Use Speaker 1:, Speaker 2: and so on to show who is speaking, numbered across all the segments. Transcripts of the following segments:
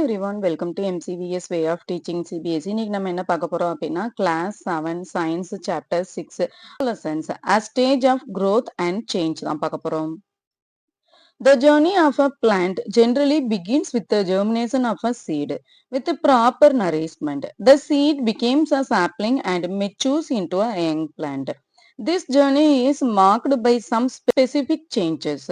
Speaker 1: everyone, welcome to MCVS way of teaching CBSE. இன்னைக்கு நம்ம என்ன பார்க்க போறோம் அப்படின்னா class 7 science chapter 6 adolescence as stage of growth and change தான் பார்க்க போறோம். The journey of a plant generally begins with the germination of a seed. With proper nourishment, the seed becomes a sapling and matures into a young plant. This journey is marked by some specific changes.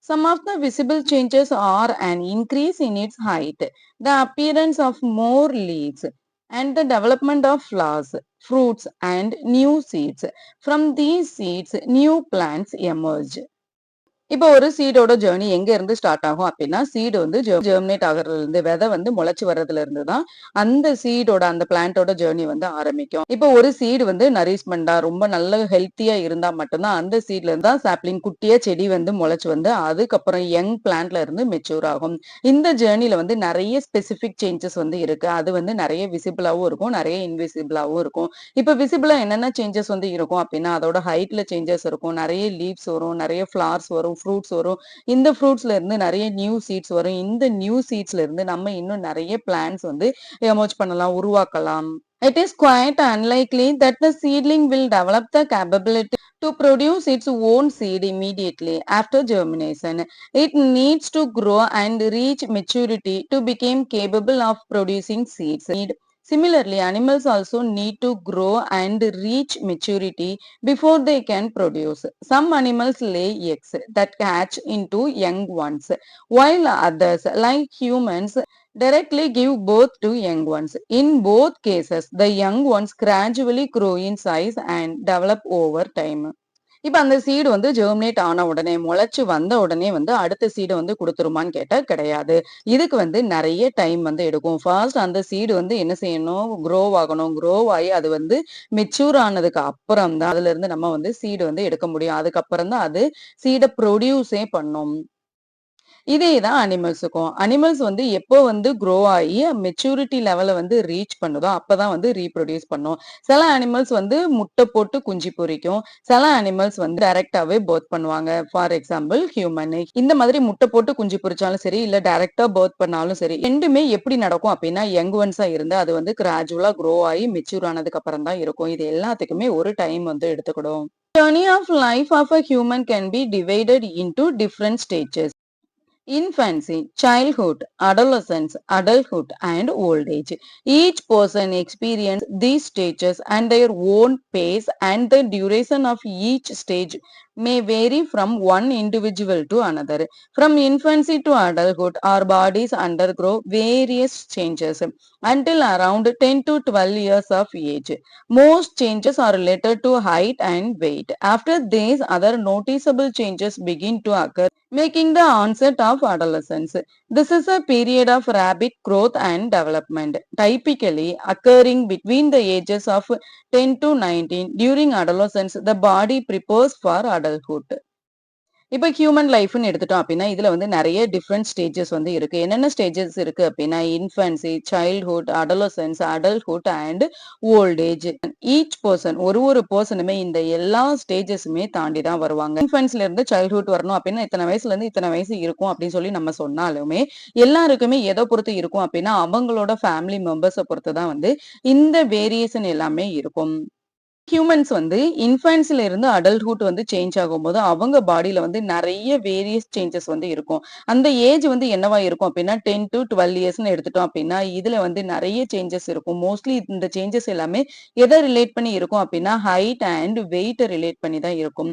Speaker 1: Some of the visible changes are an increase in its height, the appearance of more leaves, and the development of flowers, fruits, and new seeds. From these seeds, new plants emerge. இப்போ ஒரு சீடோட journey எங்க இருந்து start ஆகும் அப்படின்னா seed வந்து germinate ஆகுறதுல இருந்து விதை வந்து முளைச்சு வர்றதுல இருந்து தான் அந்த சீடோட அந்த பிளான்ட்டோட ஜேர்னி வந்து ஆரம்பிக்கும். இப்போ ஒரு சீடு வந்து நரிஷ்மெண்டா ரொம்ப நல்ல ஹெல்த்தியா இருந்தா மட்டும்தான் அந்த சீட்ல இருந்தா சாப்ளிங் குட்டியா செடி வந்து முளைச்சு வந்து அதுக்கப்புறம் யங் பிளான்ட்ல இருந்து மெச்சூர் ஆகும். இந்த ஜேர்னில வந்து நிறைய ஸ்பெசிபிக் சேஞ்சஸ் வந்து இருக்கு. அது வந்து நிறைய விசிபிளாவும் இருக்கும், நிறைய இன்விசிபிளாவும் இருக்கும். இப்ப விசிபிளா என்னென்ன சேஞ்சஸ் வந்து இருக்கும் அப்படின்னா அதோட ஹைட்ல சேஞ்சஸ் இருக்கும், நிறைய லீவ்ஸ் வரும், நிறைய ஃபிளவர்ஸ் வரும், ஃப்ரூட்ஸ் வரும். இந்த ஃப்ரூட்ஸ்ல இருந்து நிறைய நியூ சீட்ஸ் வரும். இந்த நியூ சீட்ஸ்ல இருந்து நம்ம இன்னும் நிறைய பிளான்ட்ஸ் வந்து எமர்ஜ் பண்ணலாம், உருவாக்கலாம். It is quite unlikely that the seedling will develop the capability to produce its own seed immediately after germination. It needs to grow and reach maturity to become capable of producing seeds. Similarly, animals also need to grow and reach maturity before they can produce. Some animals lay eggs that hatch into young ones, while others, like humans, directly give birth to young ones. In both cases, the young ones gradually grow in size and develop over time. இப்ப அந்த seed வந்து germinate ஆன உடனே முளைச்சு வந்த உடனே வந்து அடுத்த சீடை வந்து கொடுத்துருமான்னு கேட்டா கிடையாது. இதுக்கு வந்து நிறைய டைம் வந்து எடுக்கும். ஃபர்ஸ்ட் அந்த சீடு வந்து என்ன செய்யணும், க்ரோ ஆகணும். க்ரோ ஆகி அது வந்து மெச்சூர் ஆனதுக்கு அப்புறம் தான் அதுல இருந்து நம்ம வந்து சீடு வந்து எடுக்க முடியும். அதுக்கப்புறம் தான் அது சீடை ப்ரொடியூஸே பண்ணும். இதே தான் அனிமல்ஸுக்கும். அனிமல்ஸ் வந்து எப்போ வந்து க்ரோ ஆகி மெச்சூரிட்டி லெவல வந்து ரீச் பண்ணுதோ அப்பதான் வந்து ரீப்ரொடியூஸ் பண்ணும். சில அனிமல்ஸ் வந்து முட்டை போட்டு குஞ்சு பொரிக்கும். சில அனிமல்ஸ் வந்து டைரக்டாவே பர்த் பண்ணுவாங்க. For example human. இந்த மாதிரி முட்டை போட்டு குஞ்சு பொரிச்சாலும் சரி, இல்ல டைரக்டா பர்த் பண்ணாலும் சரி, ரெண்டுமே எப்படி நடக்கும் அப்படின்னா யங் ஒன்ஸா இருந்து அது வந்து கிராஜுவலா க்ரோ ஆகி மெச்சூர் ஆனதுக்கு அப்புறம் தான் இருக்கும். இது எல்லாத்துக்குமே ஒரு டைம் வந்து எடுத்துக்கிடும். Journey of life of a human can be divided into different stages. Infancy, childhood, adolescence, adulthood, and old age. Each person experiences these stages at their own pace, and the duration of each stage may vary from one individual to another. From infancy to adulthood, our bodies undergo various changes until around 10 to 12 years of age. Most changes are related to height and weight. After this, other noticeable changes begin to occur, making the onset of adolescence. This is a period of rapid growth and development, typically occurring between the ages of 10 to 19. During adolescence, the body prepares for adulthood. இப்போ human லைஃப்னு எடுத்துட்டோம் அப்படின்னா இதுல வந்து நிறைய different stages வந்து இருக்கு. என்னென்ன ஸ்டேஜஸ் இருக்கு அப்படின்னா infancy, childhood, adolescence, adulthood and old age. Each person ஒரு பர்சனுமே இந்த எல்லா ஸ்டேஜஸுமே தாண்டி தான் வருவாங்க. இன்ஃபன்ஸ்ல இருந்து சைல்ட்ஹுட் வரணும் அப்படின்னா இத்தனை வயசுல இருந்து இத்தனை வயசு இருக்கும் அப்படின்னு சொல்லி நம்ம சொன்னாலுமே எல்லாருக்குமே எதை பொறுத்து இருக்கும் அப்படின்னா அவங்களோட ஃபேமிலி மெம்பர்ஸை பொறுத்து தான் வந்து இந்த வேரியேஷன் எல்லாமே இருக்கும். ஹியூமன்ஸ் வந்து இன்ஃபன்ஸ்ல இருந்து அடல்ட்ஹுட் வந்து சேஞ்ச் ஆகும்போது அவங்க பாடியில வந்து நிறைய வேரியஸ் சேஞ்சஸ் வந்து இருக்கும். அந்த ஏஜ் வந்து என்னவா இருக்கும் அப்படின்னா 10 to 12 இயர்ஸ்னு எடுத்துட்டோம் அப்படின்னா இதுல வந்து நிறைய சேஞ்சஸ் இருக்கும். மோஸ்ட்லி இந்த சேஞ்சஸ் எல்லாமே எதை ரிலேட் பண்ணி இருக்கும் அப்படின்னா ஹைட் அண்ட் வெயிட்டை ரிலேட் பண்ணி தான் இருக்கும்.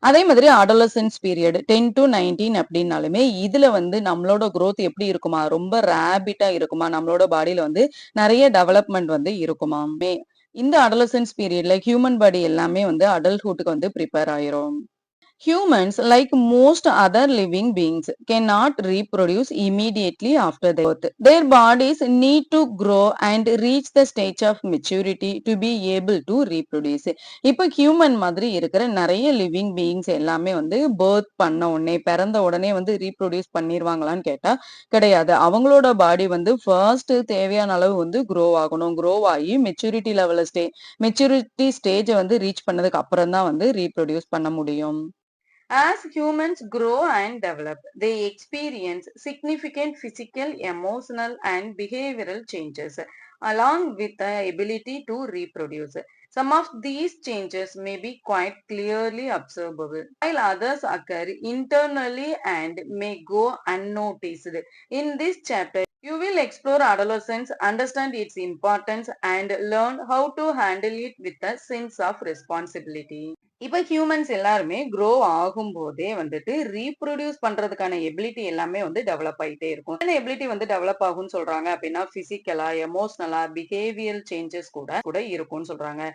Speaker 1: அதே மாதிரி அடோலசன்ஸ் பீரியட் 10 to 19 அப்படின்னாலுமே இதுல வந்து நம்மளோட growth எப்படி இருக்குமா, ரொம்ப ரேபிட்டா இருக்குமா, நம்மளோட பாடியில வந்து நிறைய டெவலப்மெண்ட் வந்து இருக்குமா. இந்த அடோலசன்ஸ் பீரியட்ல ஹியூமன் பாடி எல்லாமே வந்து அடல்ட்ஹுட்க்கு வந்து ப்ரிப்பேர் ஆயிரும். Humans, like most other living beings, cannot reproduce immediately after their birth. Their bodies need to grow and reach the stage of maturity to be able to reproduce. இப்போ human மாதிரி இருக்கிற நிறைய living beings எல்லாமே வந்து birth பண்ண உடனே பிறந்த உடனே வந்து ரீப்ரொடியூஸ் பண்ணிடுவாங்களான்னு கேட்டா கிடையாது. அவங்களோட பாடி வந்து ஃபர்ஸ்ட் தேவையான அளவு வந்து க்ரோ ஆகணும். க்ரோ ஆகி மெச்சூரிட்டி ஸ்டேஜை வந்து ரீச் பண்ணதுக்கு அப்புறம் தான் வந்து ரீப்ரொடியூஸ் பண்ண முடியும். As humans grow and develop, they experience significant physical, emotional, and behavioral changes, along with the ability to reproduce. Some of these changes may be quite clearly observable, while others occur internally and may go unnoticed. In this chapter, you will explore adolescence, understand its importance, and learn how to handle it with a sense of responsibility. இப்ப humans எல்லாருமே grow ஆகும்போதே வந்துட்டு reproduce பண்றதுக்கான ability எல்லாமே வந்து develop ஆயிட்டே இருக்கும். என்ன ability வந்து டெவலப் ஆகும்னு சொல்றாங்க அப்படின்னா பிசிக்கலா, எமோஷனலா, பிஹேவியல் சேஞ்சஸ் கூட கூட இருக்கும்னு சொல்றாங்க.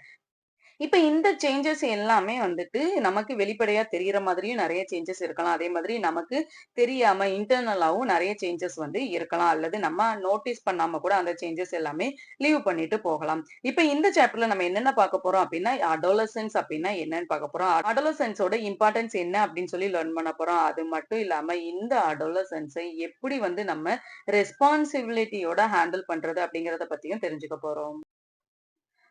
Speaker 1: இப்ப இந்த சேஞ்சஸ் எல்லாமே வந்துட்டு நமக்கு வெளிப்படையா தெரியிற மாதிரியும் நெறைய சேஞ்சஸ் இருக்கலாம். அதே மாதிரி நமக்கு தெரியாம இன்டர்னலாவும் நெறைய சேஞ்சஸ் வந்து இருக்கலாம். அல்லது நம்ம நோட்டீஸ் பண்ணாம கூட அந்த சேஞ்சஸ் எல்லாமே லீவ் பண்ணிட்டு போகலாம். இப்ப இந்த சாப்டர்ல நம்ம என்னென்ன பார்க்க போறோம் அப்டின்னா, அடாலசென்ஸ் அப்டின்னா என்னன்னு பார்க்க போறோம். அடாலசென்ஸோட இம்பார்ட்டன்ஸ் என்ன அப்டின்னு சொல்லி லேர்ன் பண்ண போறோம். அது மட்டும் இல்லாம இந்த அடாலசென்ஸை எப்படி வந்து நம்ம ரெஸ்பான்சிபிலிட்டியோட ஹேண்டில் பண்றது அப்படிங்கிறத பத்தியும் தெரிஞ்சுக்க போறோம்.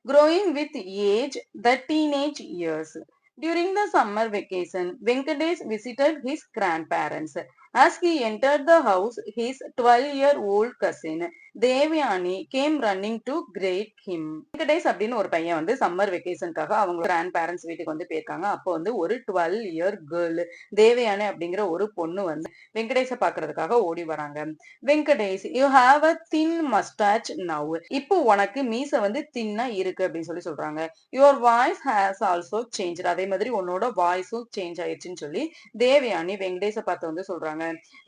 Speaker 1: Growing with age, the teenage years. During the summer vacation, Venkatesh visited his grandparents. As he entered the house, his 12-year-old cousin Devyani came running to greet him. Venkatesh அப்படின்னு ஒரு பையன் வந்து சம்மர் வெக்கேஷனுக்காக அவங்க கிராண்ட் பேரண்ட்ஸ் வீட்டுக்கு வந்து போயிருக்காங்க. அப்போ வந்து ஒரு 12-year கேர்ள் தேவயானி அப்படிங்கிற ஒரு பொண்ணு வந்து வெங்கடேஷ பாக்குறதுக்காக ஓடி வராங்க. Venkatesh, you have a thin mustache now. இப்போ உனக்கு மீச வந்து தின்னா இருக்கு அப்படின்னு சொல்லி சொல்றாங்க. Your voice has also change. அதே மாதிரி உன்னோட வாய்ஸும் சேஞ்ச் ஆயிடுச்சுன்னு சொல்லி தேவயானி வெங்கடேஷ பார்த்து வந்து சொல்றாங்க.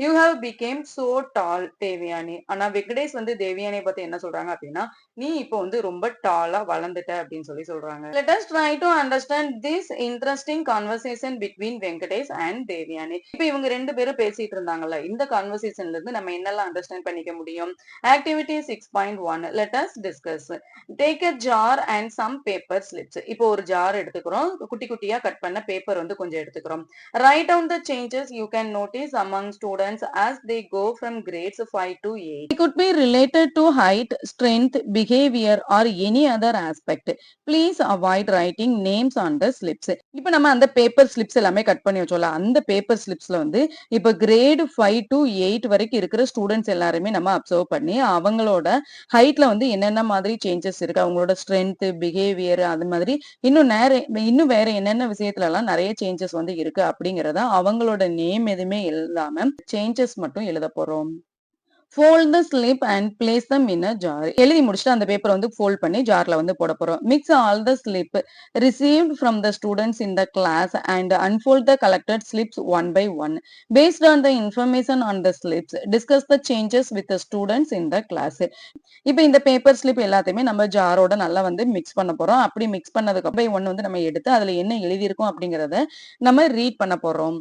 Speaker 1: யூ ஹாவ் பிகேம் சோ டால் தேவயானி. ஆனா வெங்கடேஷ் வந்து தேவயானியை பார்த்து என்ன சொல்றாங்க அப்படின்னா, நீ இப்போ வந்து ரொம்ப டாலா வளர்ந்துட்ட அப்படின்னு சொல்லி சொல்றாங்க. Let us try to understand this interesting conversation between Venkatesh and Devayani. இப்போ இவங்க ரெண்டு பேரும் பேசிட்டு இருந்தாங்கல்ல, இந்த கான்வர்சேஷன்ல இருந்து நம்ம என்னெல்லாம் அண்டர்ஸ்டாண்ட் பண்ணிக்க முடியும்? Activity 6.1 let us discuss. Take a jar and some paper slips. இப்போ ஒரு ஜார் எடுத்துக்கிறோம், குட்டி குட்டியா கட் பண்ண பேப்பர் வந்து கொஞ்சம் எடுத்துக்கிறோம். Write down the changes you can notice among students as they go from grades 5 to 8. It could be related to height, strength, behavior or any other aspect. Please avoid writing names on the slips. இப்போ நம்ம அந்த paper slips எல்லாமே cut பண்ணி வச்சோம்ல, அந்த paper ஸ்லிப்ஸ்ல வந்து இப்போ great 5 to 8 வரைக்கும் இருக்கிற ஸ்டூடெண்ட்ஸ் எல்லாருமே நம்ம அப்சர்வ் பண்ணி அவங்களோட ஹைட்ல வந்து என்னென்ன மாதிரி சேஞ்சஸ் இருக்கு, அவங்களோட ஸ்ட்ரென்த், பிஹேவியர், அது மாதிரி இன்னும் வேற என்னென்ன விஷயத்துல எல்லாம் நிறைய சேஞ்சஸ் வந்து இருக்கு அப்படிங்கறத அவங்களோட நேம் எதுவுமே இல்லாம சேஞ்சஸ் மட்டும் எழுத போறோம். Fold the slip and place them in a jar. எழுதி முடிச்சுட்டு அந்த பேப்பரை வந்து fold பண்ணி ஜார்ல வந்து போட போறோம். Mix all the slip received from the students in the class and unfold the collected slips one by one. Based on the information on the slips, discuss the changes with the students in the class. இப்ப இந்த paper slip எல்லாத்தையுமே நம்ம ஜாரோட நல்லா வந்து mix பண்ண போறோம். அப்படி mix பண்ணதுக்கு அப்புறம் ஒண்ணு வந்து நம்ம எடுத்து அதுல என்ன எழுதியிருக்கோம் அப்படிங்கறத நம்ம ரீட் பண்ண போறோம்.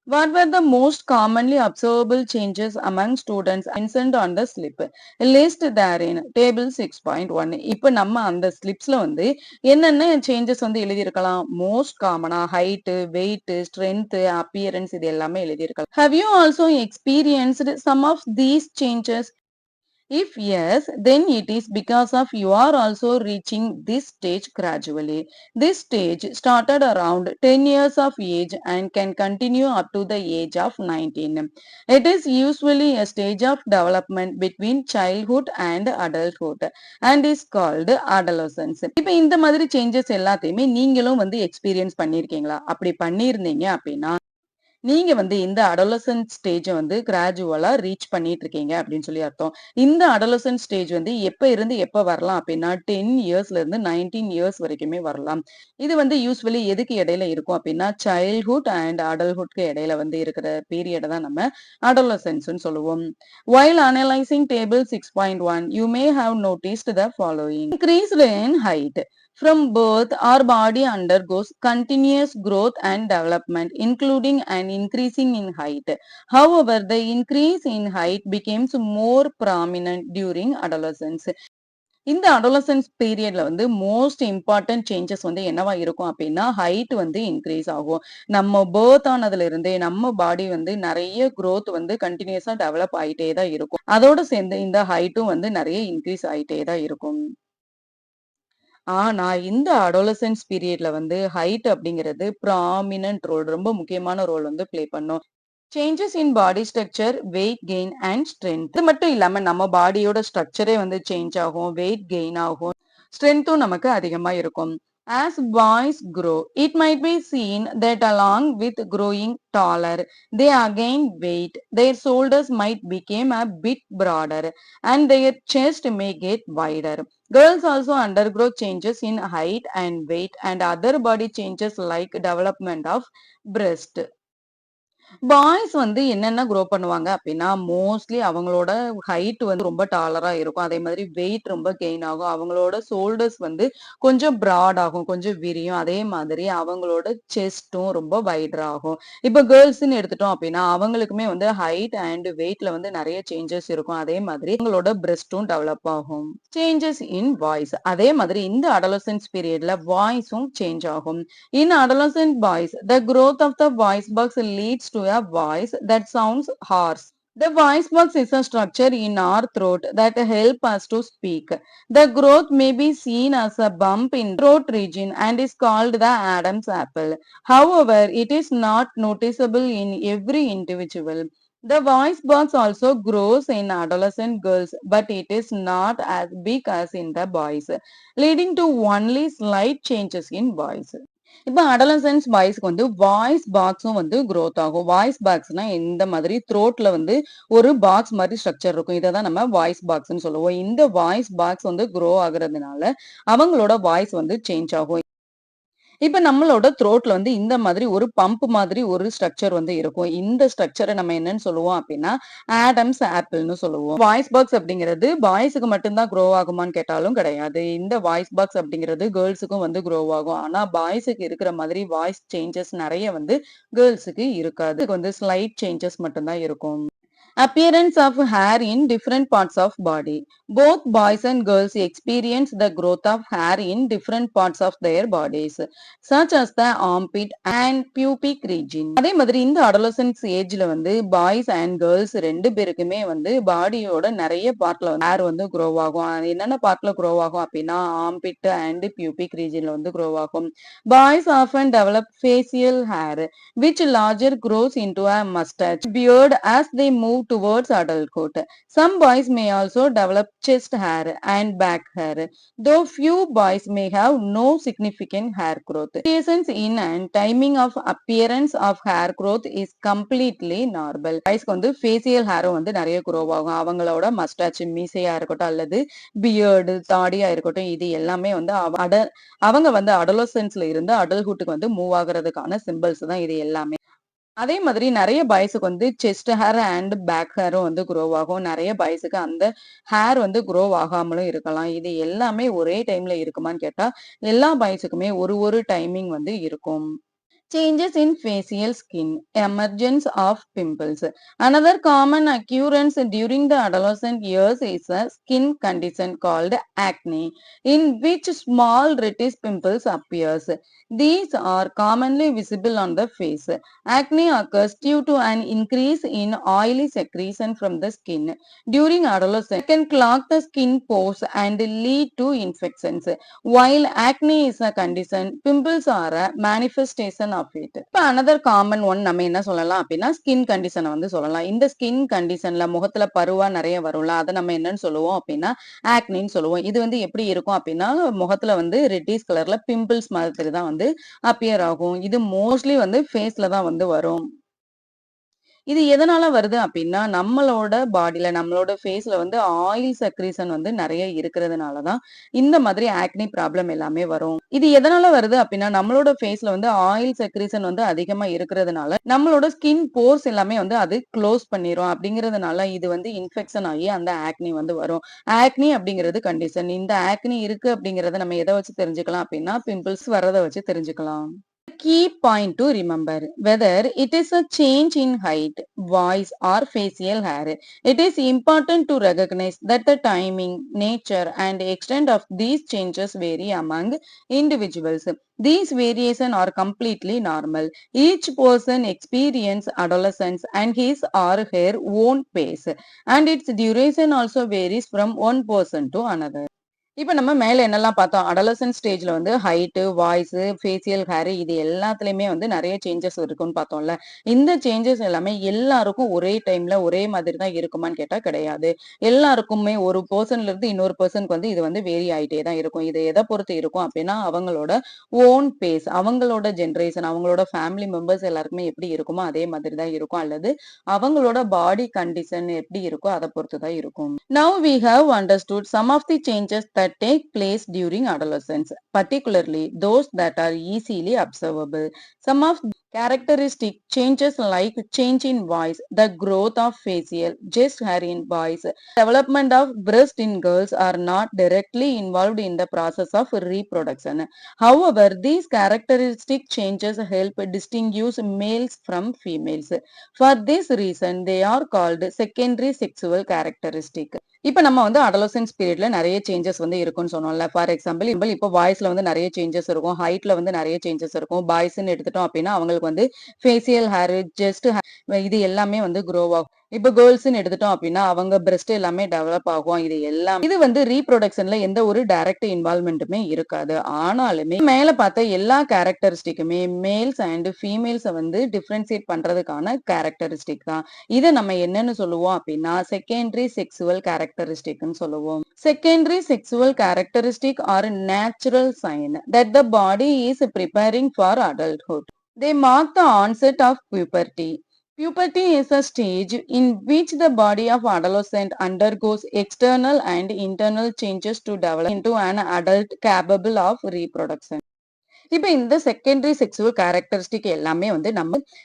Speaker 1: What were the most commonly observable changes among students mentioned on the slip? List therein. Table 6.1. இப்ப நம்ம அந்த ஸ்லிப்ஸ்ல வந்து என்னென்ன சேஞ்சஸ் வந்து எழுதியிருக்கலாம்? மோஸ்ட் காமனா ஹைட், வெயிட், ஸ்ட்ரென்த், அப்பியரன்ஸ் இது எல்லாமே எழுதியிருக்கலாம். Have you also experienced some of these changes? If yes, then it is because of you are also reaching this stage gradually. This stage started around 10 years of age and can continue up to the age of 19. It is usually a stage of development between childhood and adulthood and is called adolescence. இப்போ இந்த மாதிரி changes எல்லாத்தையுமே நீங்களும் வந்து experience பண்ணியிருக்கீங்களா? அப்படி பண்ணியிருந்தீங்க அப்படின்னா நீங்க வந்து இந்த அடாலசென்ட் ஸ்டேஜ வந்து கிராஜுவலா ரீச் பண்ணிட்டு இருக்கீங்க அப்படின்னு சொல்லி அர்த்தம். இந்த அடாலசென்ட் ஸ்டேஜ் வந்து எப்ப இருந்து எப்ப வரலாம் அப்படின்னா 10 இயர்ஸ்ல இருந்து 19 இயர்ஸ் வரைக்குமே வரலாம். இது வந்து யூசுவலி எதுக்கு இடையில இருக்கும் அப்படின்னா சைல்ட்ஹுட் அண்ட் அடல்ட்ஹுட்க்கு இடையில வந்து இருக்கிற பீரியட தான் நம்ம அடாலசென்ஸ்னு சொல்லுவோம். While analyzing table 6.1, you may have noticed the following. Increased in height. From birth, our body undergoes continuous growth and development, including an increasing in height. However, the increase in height becomes more prominent during adolescence. இந்த adolescence பீரியட்ல வந்து most important changes வந்து என்னவா இருக்கும் அப்படின்னா height வந்து increase ஆகும். நம்ம பேர்த் ஆனதுல இருந்தே நம்ம பாடி வந்து நிறைய growth வந்து கண்டினியூஸா டெவலப் ஆயிட்டே தான் இருக்கும். அதோட சேர்ந்து இந்த ஹைட்டும் வந்து நிறைய இன்க்ரீஸ் ஆயிட்டே தான் இருக்கும். ஆனா, இந்த அடாலசென்ஸ் பீரியட்ல வந்து ஹைட் அப்படிங்கிறது ப்ராமினன்ட் ரோல் ரொம்ப முக்கியமான ரோல் வந்து ப்ளே பண்ணும். Changes in body structure, weight gain and strength. இது மட்டும் இல்லாம நம்ம பாடியோட ஸ்ட்ரக்சரே வந்து சேஞ்ச் ஆகும். வெயிட் கெயின் ஆகும். ஸ்ட்ரென்த்தும் நமக்கு அதிகமா இருக்கும். As boys grow, it might be seen that along with growing taller, they again weight. Their shoulders might become a bit broader and their chest may get wider. Girls also undergo changes in height and weight and other body changes like development of breast. Boys வந்து என்னென்ன grow பண்ணுவாங்க அப்டின்னா, mostly அவங்களோட height வந்து ரொம்ப டாலரா இருக்கும். அதே மாதிரி வெயிட் ரொம்ப கெயின் ஆகும். அவங்களோட ஷோல்டர்ஸ் வந்து கொஞ்சம் ப்ராட் ஆகும். கொஞ்சம் விரியும். அதே மாதிரி அவங்களோட செஸ்ட்டும் ரொம்ப வைடரா ஆகும். இப்ப கேர்ல்ஸ்ன்னு எடுத்துட்டோம் அப்டின்னா, அவங்களுக்குமே வந்து ஹைட் அண்ட் வெயிட்ல வந்து நெறைய சேஞ்சஸ் இருக்கும். அதே மாதிரி அவங்களோட பிரஸ்ட்டும் டெவலப் ஆகும். Changes in voice. அதே மாதிரி இந்த அடாலசென்ஸ் பீரியட்ல வாய்ஸும் சேஞ்ச் ஆகும். In adolescent boys, the growth of the voice box leads to a voice that sounds hoarse. The voice box is a structure in our throat that help us to speak. The growth may be seen as a bump in throat region and is called the Adam's apple. However, it is not noticeable in every individual. The voice box also grows in adolescent girls, but it is not as big as in the boys, leading to only slight changes in voice. இப்ப அடாலசென்ஸ் பாய்ஸ்க்கு வந்து voice பாக்ஸும் வந்து growth ஆகும். Voice பாக்ஸ்னா இந்த மாதிரி த்ரோட்ல வந்து ஒரு box மாரி structure இருக்கும். இத தான் நம்ம வாய்ஸ் பாக்ஸ்ன்னு சொல்லுவோம். இந்த வாய்ஸ் பாக்ஸ் வந்து குரோ ஆகுறதுனால அவங்களோட வாய்ஸ் வந்து சேஞ்ச் ஆகும். இப்ப நம்மளோட த்ரோட்ல வந்து இந்த மாதிரி ஒரு பம்ப் மாதிரி ஒரு ஸ்ட்ரக்சர் வந்து இருக்கும். இந்த ஸ்ட்ரக்சர நம்ம என்னன்னு சொல்லுவோம் அப்டின்னா, ஆடம்ஸ் ஆப்பிள்ன்னு சொல்லுவோம். வாய்ஸ் பாக்ஸ் அப்படிங்கிறது பாய்ஸ்க்கு மட்டும் தான் குரோ ஆகுமான்னு கேட்டாலும் கிடையாது. இந்த வாய்ஸ் பாக்ஸ் அப்படிங்கிறது கேர்ல்ஸ்க்கும் வந்து குரோ ஆகும். ஆனா பாய்ஸ்க்கு இருக்கிற மாதிரி வாய்ஸ் சேஞ்சஸ் நெறைய வந்து கேர்ல்ஸ்க்கு இருக்காது. இதுக்கு வந்து ஸ்லைட் சேஞ்சஸ் மட்டும் தான் இருக்கும். Appearance of hair in different parts of body. Both boys and girls experience the growth of hair in different parts of their bodies, such as the armpit and pubic region. அதே மாதிரி இந்த adolescence ஏஜ்ல வந்து boys and girls ரெண்டு பேருக்குமே வந்து பாடியோட நிறைய பார்ட்ல வந்து ஹேர் வந்து க்ரோ ஆகும். அது என்னென்ன பார்ட்ல க்ரோ ஆகும் அப்படின்னா ஆம்பிட் அண்ட் பியூபிக் ரீஜன்ல வந்து க்ரோ ஆகும். Boys often develop facial hair which larger grows into a mustache beard as they move towards adulthood. Some boys may also develop chest hair and back hair, though few boys may have no significant hair growth. Variations in and timing of appearance of hair growth is completely normal. Boysக்கு வந்து facial hair வந்து நிறைய grow ஆகும். அவங்களோட mustache மீசையா இருக்கட்டும் அல்லது beard தாடியா இருக்கட்டும் இது எல்லாமே வந்து அவங்க வந்து அடோலசென்ஸ்ல இருந்து அடல்ட்ஹுட்க்கு வந்து மூவ் ஆகுறதுக்கான சிம்பிள்ஸ் தான் இது எல்லாமே. அதே மாதிரி நெறைய பாய்ஸ்க்கு வந்து செஸ்ட் ஹேர் அண்ட் பேக் ஹேரும் வந்து குரோ ஆகும். நெறைய பாய்ஸ்க்கு அந்த ஹேர் வந்து குரோ ஆகாமலும் இருக்கலாம். இது எல்லாமே ஒரே டைம்ல இருக்குமான்னு கேட்டா, எல்லா பாய்ஸ்க்குமே ஒரு டைமிங் வந்து இருக்கும். Changes in facial skin, emergence of pimples. Another common occurrence during the adolescent years is a skin condition called acne, in which small reddish pimples appears. These are commonly visible on the face. Acne occurs due to an increase in oily secretion from the skin. During adolescence, it can clog the skin pores and lead to infections. While acne is a condition, pimples are a manifestation of it. இப்ப another common one நம்ம என்ன சொல்லலாம் அப்படின்னா skin கண்டிஷனை வந்து சொல்லலாம். இந்த skin கண்டிஷன்ல முகத்துல பருவா நிறைய வரும்ல அதை நம்ம என்னன்னு சொல்லுவோம் அப்படின்னா ஆக்னின்னு சொல்லுவோம். இது வந்து எப்படி இருக்கும் அப்படின்னா முகத்துல வந்து ரெட்டிஷ் கலர்ல பிம்பிள்ஸ் மாதிரி தான் வந்து அப்பியர் ஆகும். இது மோஸ்ட்லி வந்து ஃபேஸ்ல தான் வந்து வரும். இது எதனால வருது அப்படின்னா, நம்மளோட பாடில, நம்மளோட ஃபேஸ்ல வந்து ஆயில் செக்ரீஷன் வந்து நெறைய இருக்கிறதுனால தான், இந்த மாதிரி ஆக்னி ப்ராப்ளம் எல்லாமே வரும். இது எதனால வருது அப்படின்னா, நம்மளோட ஃபேஸ்ல வந்து ஆயில் செக்ரீஷன் வந்து அதிகமா இருக்கிறதுனால, நம்மளோட ஸ்கின் போர்ஸ் எல்லாமே வந்து அது க்ளோஸ் பண்ணிரும். அப்படிங்கிறதுனால இது வந்து இன்ஃபெக்ஷன் ஆகி அந்த ஆக்னி வந்து வரும். ஆக்னி அப்படிங்கிறது கண்டிஷன். இந்த ஆக்னி இருக்கு அப்படிங்கிறத நம்ம எத வச்சு தெரிஞ்சுக்கலாம் அப்படின்னா, பிம்பிள்ஸ் வர்றத வச்சு தெரிஞ்சுக்கலாம். Key point to remember whether it is a change in height, voice, or facial hair. It is important to recognize that the timing, nature, and extent of these changes vary among individuals. These variations are completely normal. Each person experiences adolescence and his or her own pace, and its duration also varies from one person to another. இப்ப நம்ம மேல என்னெல்லாம் பார்த்தோம்? Adolescent ஸ்டேஜ்ல வந்து height, voice, facial hair இது எல்லாத்துலயுமே வந்து நெறைய சேஞ்சஸ் இருக்குன்னு பார்த்தோம்ல. இந்த சேஞ்சஸ் எல்லாமே எல்லாருக்கும் ஒரே டைம்ல ஒரே மாதிரி தான் இருக்குமான்னு கேட்டா கிடையாது. எல்லாருக்குமே ஒரு பெர்சன்ல இருந்து இன்னொரு பெர்சனுக்கு வந்து இது வந்து வேரி ஆயிட்டே தான் இருக்கும். இது எத பொறுத்து இருக்கும் அப்டின்னா, அவங்களோட ஓன் பேஸ், அவங்களோட ஜெனரேஷன், அவங்களோட ஃபேமிலி மெம்பர்ஸ் எல்லாருக்குமே எப்படி இருக்குமோ அதே மாதிரி தான் இருக்கும். அல்லது அவங்களோட பாடி கண்டிஷன் எப்படி இருக்கோ அத பொறுத்து தான் இருக்கும். Now we have understood some of the changes that take place during adolescence, particularly those that are easily observable. Some of characteristic changes like change in voice, the growth of facial, chest hair in boys, development of breast in girls are not directly involved in the process of reproduction. However, these characteristic changes help distinguish males from females. For this reason, they are called secondary sexual characteristic. இப்ப நம்ம வந்து adolescence பீரியட்ல நெறைய changes வந்து இருக்குன்னு சொன்னோம்ல. For example இப்ப வாய்ஸ்ல வந்து நெறைய சேஞ்சஸ் இருக்கும். ஹைட்ல வந்து நெறைய சேஞ்சஸ் இருக்கும். பாய்ஸ்ன்னு எடுத்துட்டோம் அப்டின்னா, அவங்களுக்கு வந்து ஃபேசியல் ஹேர், செஸ்ட் இது எல்லாமே வந்து குரோ ஆகும். இப்ப கேர்ள்ஸ்ன்னு எடுத்துட்டோம் அப்டின்னா, அவங்க பிரஸ்ட் எல்லாமே டெவலப் ஆகும். இது வந்து ரீப்ரொடக்ஷன்ல எந்த ஒரு டைரக்ட் இன்வால்வ்மென்ட்டுமே இருக்காது. ஆனாலுமே மேல பார்த்த எல்லா கேரக்டரிஸ்டிக்குமே மேல்ஸ் அண்ட் ஃபீமேல்ஸ வந்து டிஃபரன்ஷியேட் பண்றதுக்கான கேரக்டரிஸ்டிக் தான். இத நம்ம என்னன்னு சொல்லுவோம் அப்டின்னா, செகண்டரி செக்சுவல் கேரக்டரிஸ்டிக்ன்னு சொல்லுவோம். Secondary sexual characteristic are natural sign that the body is preparing for adulthood. They mark the onset of puberty. Puberty is a stage in which the body of adolescent undergoes external and internal changes to develop into an adult capable of reproduction. இப்ப இந்த secondary sexual characteristic எல்லாமே வந்து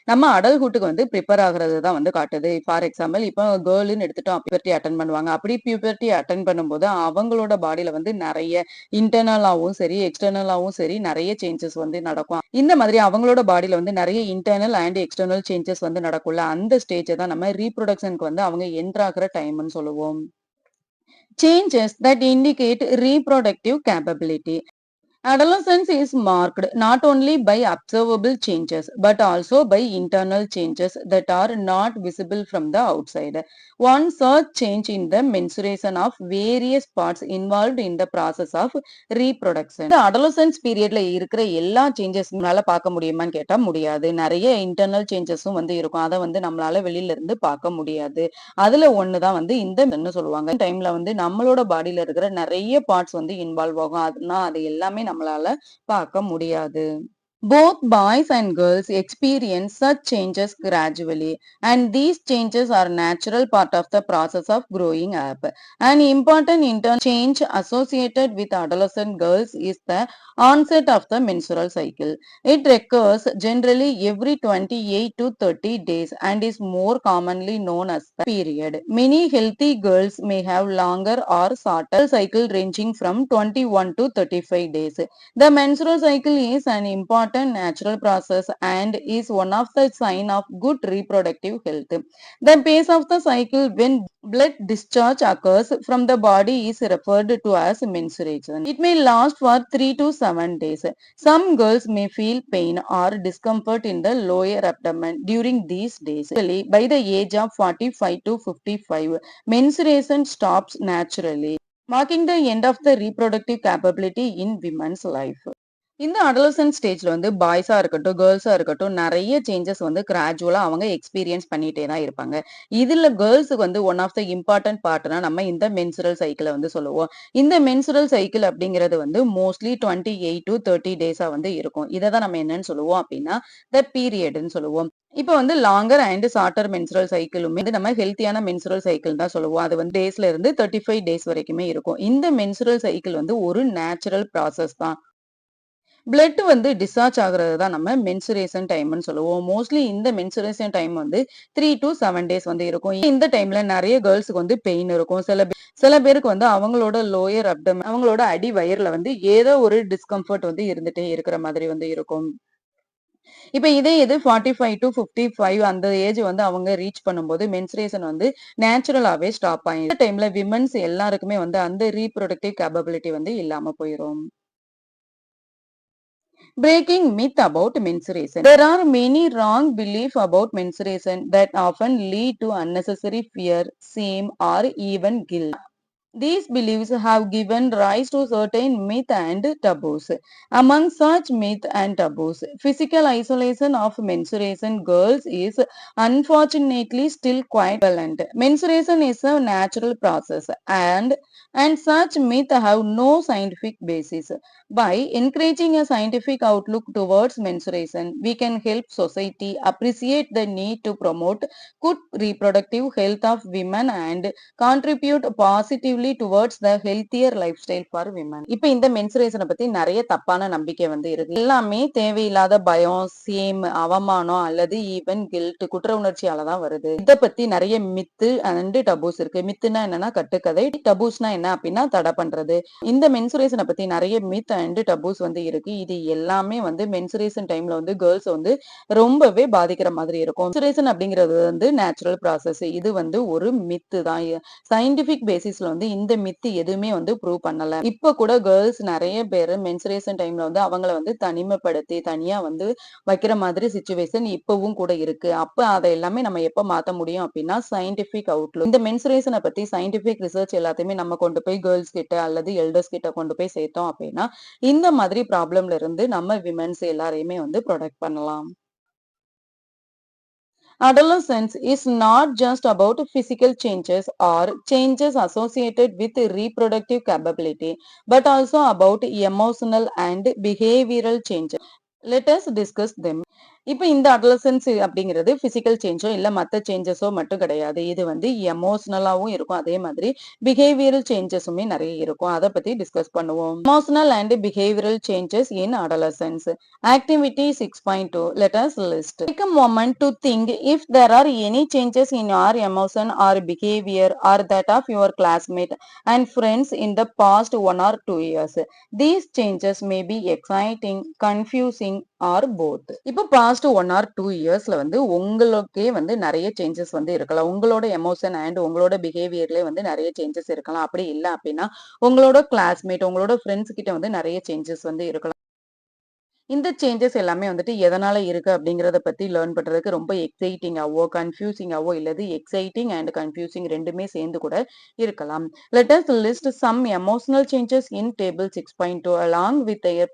Speaker 1: நம்ம அடல்ட்ஹுட்டுக்கு வந்து prepare ஆகுறது தான் வந்து காட்டுது. ஃபார் எக்ஸாம்பிள் இப்போ கேர்ள்ன்னு எடுத்துட்டோம் பியூபர்ட்டி அட்டெண்ட் பண்ணுவாங்க. அப்படி பியூபர்ட்டி அட்டெண்ட் பண்ணும்போது அவங்களோட பாடியில வந்து நெறைய இன்டர்னலாவும் சரி, எக்ஸ்டர்னலாவும் சரி நெறைய சேஞ்சஸ் வந்து நடக்கும். இந்த மாதிரி அவங்களோட பாடியில வந்து நெறைய இன்டர்னல் அண்ட் எக்ஸ்டர்னல் சேஞ்சஸ் வந்து நடக்கும்ல. அந்த ஸ்டேஜ தான் நம்ம ரீப்ரொடக்ஷனுக்கு வந்து அவங்க என்டர் ஆகுற டைம்ன்னு சொல்லுவோம். Changes that indicate reproductive capability. Adolescence is marked not only by observable changes but also by internal changes that are not visible from the outside. One such change in the mensuration of various parts involved in the process of reproduction. இந்த adolescence periodல இருக்கிற எல்லா changes நம்மளால பார்க்க முடியுமான்னு கேட்டா முடியாது. நிறைய internal சேஞ்சஸும் வந்து இருக்கும். அத வந்து நம்மளால வெளியில இருந்து பார்க்க முடியாது. அதுல ஒண்ணுதான் வந்து இந்த சொல்லுவாங்க. டைம்ல வந்து நம்மளோட பாடியில இருக்கிற நிறைய பார்ட்ஸ் வந்து இன்வால்வ் ஆகும். ஆனா அது எல்லாமே நம்மளால பார்க்க முடியாது. Both boys and girls experience such changes gradually, and these changes are natural part of the process of growing up. An important internal change associated with adolescent girls is the onset of the menstrual cycle. It occurs generally every 28 to 30 days and is more commonly known as the period. Many healthy girls may have longer or shorter cycle ranging from 21 to 35 days. The menstrual cycle is an important natural process and is one of the sign of good reproductive health. The pace of the cycle when blood discharge occurs from the body is referred to as menstruation. It may last for 3 to 7 days. Some girls may feel pain or discomfort in the lower abdomen during these days. By the age of 45 to 55, menstruation stops naturally, marking the end of the reproductive capability in women's life. இந்த adolescent ஸ்டேஜ்ல வந்து பாய்ஸா இருக்கட்டும், கேர்ள்ஸா இருக்கட்டும் நெறைய changes வந்து கிராஜுவலா அவங்க experience பண்ணிட்டே தான் இருப்பாங்க. இதுல கேர்ள்ஸுக்கு வந்து ஒன் ஆஃப் த இம்பார்ட்டன்ட் பார்ட்னா நம்ம இந்த மென்சுரல் சைக்கிள வந்து சொல்லுவோம். இந்த மென்சுரல் சைக்கிள் அப்படிங்கிறது வந்து மோஸ்ட்லி 28 டூ 30 டேஸா வந்து இருக்கும். இத தான் நம்ம என்னன்னு சொல்லுவோம் அப்படின்னா, த பீரியட்ன்னு சொல்லுவோம். இப்ப வந்து லாங்கர் அண்ட் ஷார்ட்டர் மென்சுரல் சைக்கிளுமே வந்து நம்ம ஹெல்த்தியான மென்சுரல் சைக்கிள் தான் சொல்லுவோம். அது வந்து டேஸ்ல இருந்து 35 டேஸ் வரைக்குமே இருக்கும். இந்த மென்சுரல் சைக்கிள் வந்து ஒரு நேச்சுரல் ப்ராசஸ் தான். பிளட் வந்து டிஸ்சார்ஜ் ஆகுறது தான் நம்ம மென்சுரேஷன் டைம்னு சொல்லுவோம். மோஸ்ட்லி இந்த மென்சுரேஷன் டைம் வந்து 3 டூ 7 டேஸ் வந்து இருக்கும். இந்த டைம்ல நெறைய கேர்ள்ஸ்க்கு வந்து பெயின் இருக்கும். சில பேருக்கு வந்து அவங்களோட லோயர் அப்டமன் அவங்களோட அடி வயிறுல வந்து ஏதோ ஒரு டிஸ்கம்ஃபர்ட் வந்து இருந்துட்டே இருக்கிற மாதிரி வந்து இருக்கும். இப்ப இதே இது 45 டூ 55 அந்த ஏஜ் வந்து அவங்க ரீச் பண்ணும்போது மென்சுரேஷன் வந்து நேச்சுரலாவே ஸ்டாப் ஆயிடும். இந்த டைம்ல விமென்ஸ் எல்லாருக்குமே வந்து அந்த ரீப்ரொடக்டிவ் கேப்பபிலிட்டி வந்து இல்லாம போயிரும். Breaking myth about menstruation. There are many wrong beliefs about menstruation that often lead to unnecessary fear, shame, or even guilt. These beliefs have given rise to certain myths and taboos. Among such myths and taboos, physical isolation of menstruation girls is unfortunately still quite prevalent. Menstruation is a natural process and such myths have no scientific basis. By encouraging a scientific outlook towards menstruation, we can help society appreciate the need to promote good reproductive health of women and contribute positively towards the healthier life style for women. இப்ப இந்த மென்சுரேஷனை பத்தி நிறைய தப்பான நம்பிக்கை வந்து இருக்கு. எல்லாமே தேவையில்லாத பயம், சேம், அவமானம் அல்லது ஈவன் கில்ட், குற்ற உணர்ச்சியால தான் வருது. இத பத்தி நிறைய மித்து அண்ட் டபூஸ் இருக்கு. மித்துனா என்னன்னா கட்டுக்கதை, டபூஸ்னா என்ன அப்படின்னா தடை பண்றது. இந்த மென்சுரேஷனை பத்தி நிறைய மித் அண்ட் டபூஸ் வந்து இருக்கு. இது எல்லாமே வந்து மென்சுரேஷன் டைம்ல வந்து கேர்ள்ஸ் வந்து ரொம்பவே பாதிக்கிற மாதிரி இருக்கும். மென்சுரேஷன் அப்படிங்கிறது வந்து நேச்சுரல் ப்ராசஸ். இது வந்து ஒரு மித்து தான். சயின்டிபிக் பேசிஸ்ல வந்து இந்த மித்து எதுவுமே வந்து ப்ரூவ் பண்ணல. இப்ப கூட கேர்ள்ஸ் நிறைய பேர் மென்சுரேஷன் டைம்ல வந்து அவங்கள வந்து தனிமைப்படுத்தி தனியா வந்து வைக்கிற மாதிரி சிச்சுவேஷன் இப்பவும் கூட இருக்கு. அப்ப அதை எல்லாமே நம்ம எப்ப மாத்த முடியும் அப்படின்னா சயின்டிபிக் அவுட்லுக். இந்த மென்சுரேஷனை பத்தி சயின்டிபிக் ரிசர்ச் எல்லாத்தையுமே நம்ம கொண்டு போய் கேர்ள்ஸ் கிட்ட அல்லது எல்டர்ஸ் கிட்ட கொண்டு போய் சேர்த்தோம் அப்படின்னா இந்த மாதிரி ப்ராப்ளம்ல இருந்து நம்ம விமென்ஸ் எல்லாரையுமே வந்து ப்ரொடெக்ட் பண்ணலாம். Adolescence is not just about physical changes or changes associated with reproductive capability, but also about emotional and behavioral changes. Let us discuss them. இப்ப இந்த அடலசன்ஸ் அப்படிங்கிறது பிசிக்கல் சேஞ்சோ இல்ல மத்த சேஞ்சஸோ மட்டும் கிடையாது. இது வந்து எமோஷனலாவும் இருக்கும். அதே மாதிரி பிஹேவியரல் சேஞ்சஸுமே நிறைய இருக்கும். அதை பத்தி டிஸ்கஸ் பண்ணுவோம். Emotional and behavioural changes in adolescence. Activity 6.2. Let us list. Take a moment to think if there are any changes in your emotion or behavior or that of your classmate and friends in the past 1 or 2 years. These changes may be exciting, confusing or both. இப்போ past 1 or 2 yearsல வந்து உங்களுக்கே வந்து நிறைய changes வந்து இருக்கலாம். உங்களோட emotion and உங்களோட பிஹேவியர்ல வந்து நிறைய சேஞ்சஸ் இருக்கலாம். அப்படி இல்லை அப்படின்னா உங்களோட கிளாஸ்மேட், உங்களோட ஃப்ரெண்ட்ஸ் கிட்ட வந்து நிறைய சேஞ்சஸ் வந்து இருக்கலாம். இந்த சேஞ்சஸ் எல்லாமே வந்துட்டு எதனால இருக்கு அப்படிங்கிறத பத்தி லேர்ன் பண்றதுக்கு ரொம்ப எக்ஸைட்டிங்காவோ கன்ஃபியூசிங்காவோ இல்லது எக்ஸைட்டிங் அண்ட் கன்ஃபியூசிங் ரெண்டுமே சேர்ந்து கூட இருக்கலாம். Let us list some emotional changes in table 6.2 along with their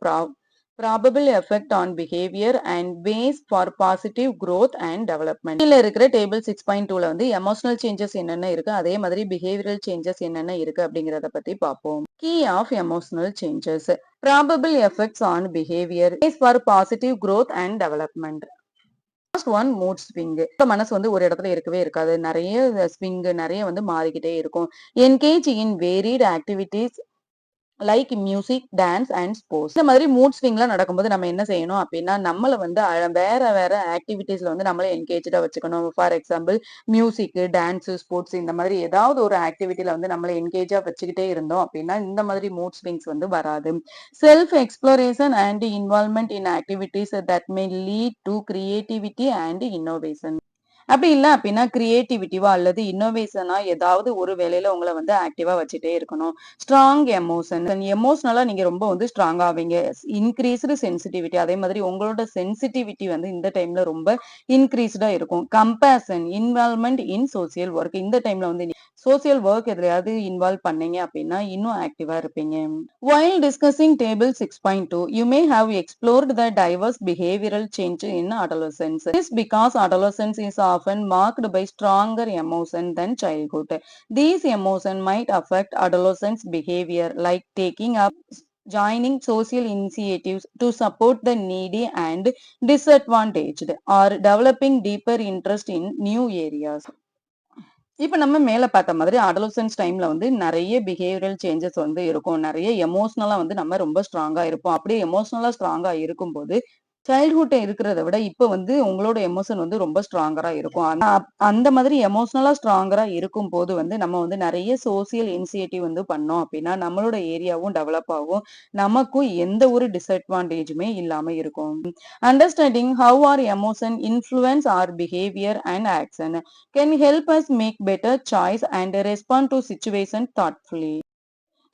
Speaker 1: probable effect on behavior and ways for positive growth and development. கீழ இருக்கிற டேபிள் 6.2ல வந்து எமோஷனல் சேஞ்சஸ் என்னென்ன இருக்கு, அதே மாதிரி பிஹேவியரல் சேஞ்சஸ் என்னென்ன இருக்கு அப்படிங்கிறத பத்தி பார்ப்போம். Key of emotional changes. Probable effects on behavior is for positive growth and development. First one, mood swing. இப்ப மனசு வந்து ஒரு இடத்துல இருக்கவே இருக்காது. நிறைய ஸ்விங் நிறைய வந்து மாறிக்கிட்டே இருக்கும். Engage in varied activities like music, dance and sports. இந்த மாதிரி மூட் ஸ்விங்லாம் நடக்கும்போது நம்ம என்ன செய்யணும் அப்படின்னா நம்மள வந்து வேற வேற ஆக்டிவிட்டீஸ்ல வந்து நம்மள என்கேஜா வச்சுக்கணும். For example music, dance, sports இந்த மாதிரி ஏதாவது ஒரு ஆக்டிவிட்டியில வந்து நம்மள என்கேஜா வச்சுக்கிட்டே இருந்தோம் அப்படின்னா இந்த மாதிரி மூட் ஸ்விங்ஸ் வந்து வராது. Self exploration and involvement in activities that may lead to creativity and innovation. அப்படி இல்ல அப்படின்னா கிரியேட்டிவிட்டிவா அல்லது இன்னோவேஷனா ஏதாவது ஒரு வேலையில உங்களை வந்து ஆக்டிவா வச்சுட்டே இருக்கணும். Strong emotion. எமோஷனலா நீங்க ரொம்ப வந்து ஸ்ட்ராங் ஆவீங்க. Increased sensitivity. அதே மாதிரி உங்களோட சென்சிட்டிவிட்டி வந்து இந்த டைம்ல ரொம்ப இன்க்ரீஸ்டா இருக்கும். கம்பேஷன், இன்வால்வ்மெண்ட் இன் சோசியல் ஒர்க். இந்த டைம்ல வந்து சோசியல் ஒர்க் எதுலையாவது இன்வால்வ் பண்ணீங்க அப்படின்னா இன்னும் ஆக்டிவா இருப்பீங்க. While discussing table 6.2, you may have explored the diverse behavioral change in adolescence. This is because adolescence is often marked by stronger emotion than childhood. These emotions might affect adolescents' behavior, like taking up joining social initiatives to support the needy and disadvantaged, or developing deeper interest in new areas. இப்ப நம்ம மேல பார்த்த மாதிரி adolescence டைம்ல வந்து நிறைய behavioural changes வந்து இருக்கும். நிறைய எமோஷனலா வந்து நம்ம ரொம்ப ஸ்ட்ராங்கா இருப்போம். அப்படியே எமோஷனலா ஸ்ட்ராங்கா இருக்கும்போது சைல்ட்ஹுட் இருக்கிறத விட இப்ப வந்து உங்களோட எமோஷன் வந்து ரொம்ப ஸ்ட்ராங்கரா இருக்கும். அந்த மாதிரி எமோஷனலா ஸ்ட்ராங்கரா இருக்கும் போது வந்து நம்ம வந்து நிறைய சோசியல் இனிஷியேட்டிவ் வந்து பண்ணோம் அப்படின்னா நம்மளோட ஏரியாவும் டெவலப் ஆகும். நமக்கும் எந்த ஒரு டிஸ்அட்வான்டேஜுமே இல்லாம இருக்கும். Understanding how our emotion influence our behaviour and action can help us make better choice and respond to situation thoughtfully.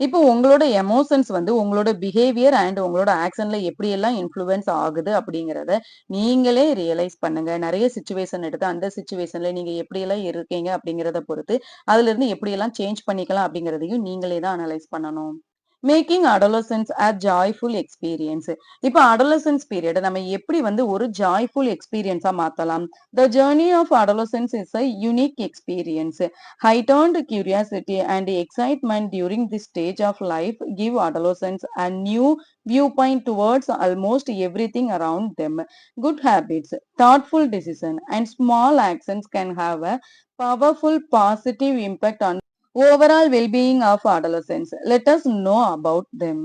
Speaker 1: இப்போ உங்களோட எமோஷன்ஸ் வந்து உங்களோட பிஹேவியர் அண்ட் உங்களோட ஆக்ஷன்ல எப்படியெல்லாம் இன்ஃப்ளூயன்ஸ் ஆகுது அப்படிங்கிறத நீங்களே ரியலைஸ் பண்ணுங்க. நெறைய சிச்சுவேஷன் எடுத்து அந்த சிச்சுவேஷன்ல நீங்க எப்படியெல்லாம் இருக்கீங்க அப்படிங்கிறத பொறுத்து, அதிலிருந்து எப்படியெல்லாம் சேஞ்ச் பண்ணிக்கலாம் அப்படிங்கிறதையும் நீங்களே தான் அனலைஸ் பண்ணணும். Making adolescence a joyful experience. இப்ப அடோலசன்ஸ் பீரியட் நம்ம எப்படி வந்து ஒரு ஜாய்ஃபுல் எக்ஸ்பீரியன்ஸா மாத்தலாம்? The journey of adolescence is a unique experience. Heightened curiosity and excitement during this stage of life give adolescents a new viewpoint towards almost everything around them. Good habits, thoughtful decision, and small actions can have a powerful positive impact on overall well-being of adolescents. Let us know about them.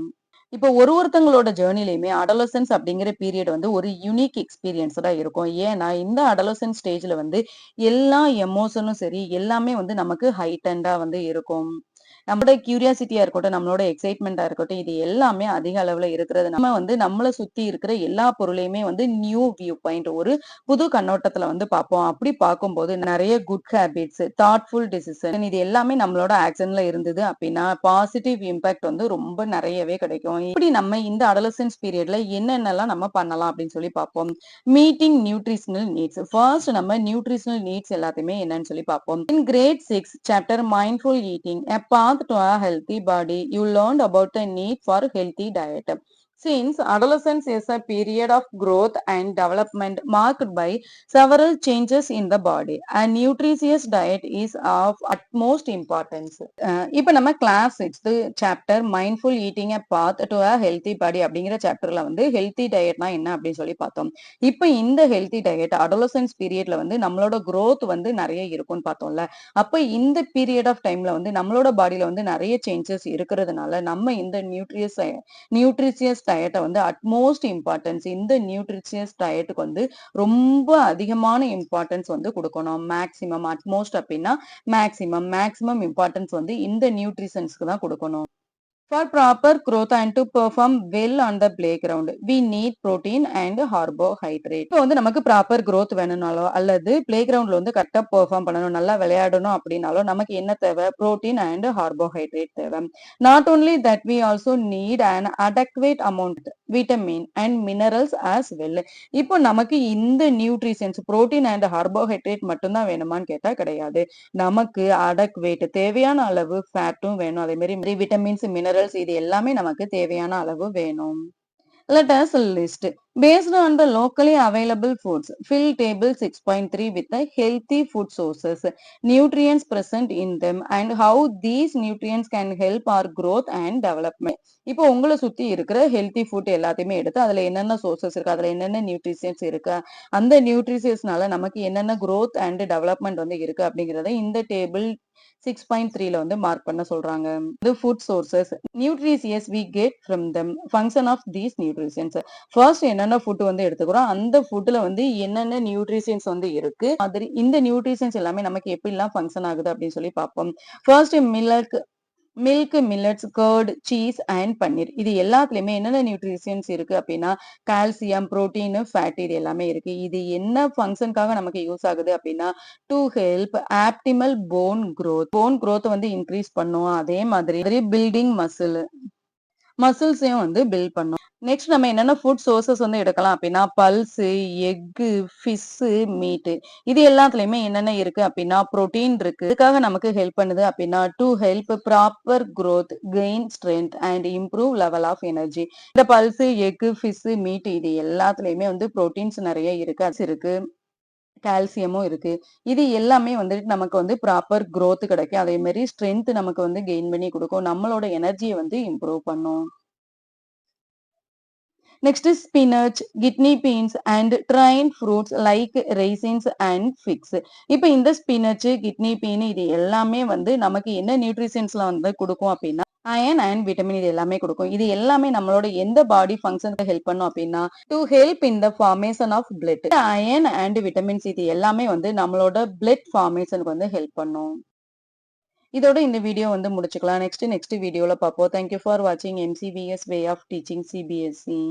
Speaker 1: இப்போ ஒருத்தங்களோட ஜர்னிலயுமே adolescence அப்படிங்கிற period வந்து ஒரு unique எக்ஸ்பீரியன்ஸ்டா இருக்கும். ஏன்னா, இந்த adolescence ஸ்டேஜ்ல வந்து எல்லா எமோஷனும் சரி, எல்லாமே வந்து நமக்கு ஹைட்டண்டா வந்து இருக்கும். நம்மளோட கியூரியாசிட்டியா இருக்கட்டும், நம்மளோட எக்ஸைட்மென்ட்டா இருக்கட்டும், இது எல்லாமே அதிக அளவுல இருக்கிறது. நம்ம வந்து நம்மள சுத்தி இருக்கிற எல்லா பொருளையுமே வந்து நியூ வியூ பாயிண்ட் ஒரு புது கண்ணோட்டத்துல வந்து பார்ப்போம். அப்படி பார்க்கும்போது நெறைய குட் ஹேபிட்ஸ், தாட்ஃபுல் டிசிஷன் இது எல்லாமே நம்மளோட ஆக்ஷன்ல இருந்தது அப்படின்னா, பாசிட்டிவ் இம்பாக்ட் வந்து ரொம்ப நெறையவே கிடைக்கும். இப்படி நம்ம இந்த அடோலசன்ஸ் பீரியட்ல என்னென்னலாம் நம்ம பண்ணலாம் அப்படின்னு சொல்லி பார்ப்போம். Meeting nutritional needs. ஃபர்ஸ்ட் நம்ம நியூட்ரிஷனல் நீட்ஸ் எல்லாத்தையுமே என்னன்னு சொல்லி பார்ப்போம். In grade 6 chapter mindful eating a path to a healthy body you learned about the need for healthy diet. Since adolescence is a period of growth and development marked by several changes in the body, a nutritious diet is of utmost importance. இப்ப நம்ம class 6th chapter mindful eating a path to a healthy body அப்படிங்கிற சாப்டர்ல வந்து healthy டயட்னா என்ன அப்படின்னு சொல்லி பார்த்தோம். இப்ப இந்த ஹெல்தி டயட் அடோலசன்ஸ் பீரியட்ல வந்து நம்மளோட growth வந்து நிறைய இருக்கும்னு பார்த்தோம்ல. அப்ப இந்த பீரியட் ஆஃப் டைம்ல வந்து நம்மளோட பாடியில வந்து நிறைய சேஞ்சஸ் இருக்கிறதுனால நம்ம இந்த நியூட்ரிஷியஸ் டயட்ட வந்து அட்மோஸ்ட் இம்பார்ட்டன்ஸ் இந்த நியூட்ரிஷியஸ் டயட்டுக்கு வந்து ரொம்ப அதிகமான இம்பார்ட்டன்ஸ் வந்து கொடுக்கணும். மேக்ஸிமம் அட்மோஸ்ட் அப்படின்னா மேக்ஸிமம் இம்பார்ட்டன்ஸ் வந்து இந்த நியூட்ரிஷன்ஸ்க்கு தான் கொடுக்கணும். For proper growth and to perform well on the playground, we need protein and carbohydrate. இப்போ வந்து நமக்கு ப்ராப்பர் growth வேணும்னாலோ அல்லது பிளே கிரவுண்ட்ல வந்து கரெக்டா பெர்ஃபார்ம் பண்ணணும், நல்லா விளையாடணும் அப்படின்னாலோ நமக்கு என்ன தேவை? புரோட்டீன் அண்ட் கார்போஹைட்ரேட் தேவை. Not only that, we also need an adequate amount vitamin and minerals as well. இப்போ நமக்கு இந்த நியூட்ரிஷன்ஸ் புரோட்டீன் அண்ட் கார்போஹைட்ரேட் மட்டும்தான் வேணுமான்னு கேட்டா கிடையாது. நமக்கு அடக்வேட் தேவையான அளவு ஃபேட்டும் வேணும். அதே மாதிரி விட்டமின்ஸ், மினரல்ஸ் இது எல்லாமே நமக்கு தேவையான அளவு வேணும். Let us list based on the locally available foods. Fill table 6.3 with the healthy food sources, nutrients present in them, and how these nutrients can help our growth and development. இப்போ உங்களை சுத்தி இருக்கிற ஹெல்தி ஃபுட் எல்லாத்தையுமே எடுத்து அதுல என்னென்ன sources இருக்கு, அதுல என்னென்ன நியூட்ரிஷன்ஸ் இருக்கு, அந்த நியூட்ரிஷன்ஸ்னால நமக்கு என்னென்ன growth அண்ட் டெவலப்மெண்ட் வந்து இருக்கு அப்படிங்கறத இந்த டேபிள் 6.3ல வந்து மார்க் பண்ண சொல்றாங்க. இது food sources nutritious we get from them function of these nutritions. First என்னென்ன ஃபுட் வந்து எடுத்துக்கிறோம், அந்த ஃபுட்ல வந்து என்னென்ன நியூட்ரிஷன்ஸ் வந்து இருக்கு, மாதிரி இந்த நியூட்ரிஷன்ஸ் எல்லாமே நமக்கு எப்படிலாம் ஃபங்க்ஷன் ஆகுது அப்படின்னு சொல்லி பார்ப்போம். First milk, millets, curd, cheese and paneer இது எல்லாத்துலயுமே என்னென்ன நியூட்ரிஷன்ஸ் இருக்கு அப்படின்னா கால்சியம், புரோட்டீன், ஃபேட் இது எல்லாமே இருக்கு. இது என்ன ஃபங்க்ஷனுக்காக நமக்கு யூஸ் ஆகுது அப்படின்னா to help optimal phone growth வந்து இன்க்ரீஸ் பண்ணும். அதே மாதிரி பில்டிங் மசில்ஸையும் வந்து பில்ட் பண்ணும். நெக்ஸ்ட் நம்ம என்னென்ன ஃபுட் சோர்சஸ் வந்து எடுக்கலாம் அப்படின்னா பல்ஸ், எக்கு, ஃபிஷ், மீட் இது எல்லாத்துலயுமே என்னென்ன இருக்கு அப்படின்னா புரோட்டீன் இருக்கு. இதுக்காக நமக்கு ஹெல்ப் பண்ணுது அப்படின்னா to help proper growth, gain strength and improve level of energy. இந்த பல்ஸ், எக்கு, ஃபிஷ், மீட் இது எல்லாத்துலயுமே வந்து புரோட்டீன்ஸ் நிறைய இருக்கு. கால்சியமும் இருக்கு. இது எல்லாமே வந்துட்டு நமக்கு வந்து ப்ராப்பர் growth கிடைக்கும். அதே மாதிரி ஸ்ட்ரென்த் நமக்கு வந்து கெயின் பண்ணி கொடுக்கும். நம்மளோட எனர்ஜியை வந்து இம்ப்ரூவ் பண்ணும். Next is spinach, kidney beans and dried fruits like raisins and figs. இப்ப இந்த ஸ்பினச், கிட்னி பீன் இது எல்லாமே வந்து நமக்கு என்ன நியூட்ரிஷன்ஸ்ல வந்து கொடுக்கும் அப்படின்னா அயன் அண்ட் விட்டமின் இது எல்லாமே கொடுக்கும். இது எல்லாமே நம்மளோட எந்த பாடி ஃபங்க்ஷனுக்கு ஹெல்ப் பண்ணும் அப்படின்னா to help in the formation of blood. Iron and vitamins இது எல்லாமே வந்து நம்மளோட பிளட் ஃபார்மேஷனுக்கு வந்து ஹெல்ப் பண்ணும். இதோட இந்த வீடியோ வந்து முடிச்சுக்கலாம். நெக்ஸ்ட் வீடியோல பார்ப்போம். தேங்க்யூ ஃபார் வாட்சிங் எம்சிபிஎஸ் வே ஆஃப் டீச்சிங் சிபிஎஸ்இ.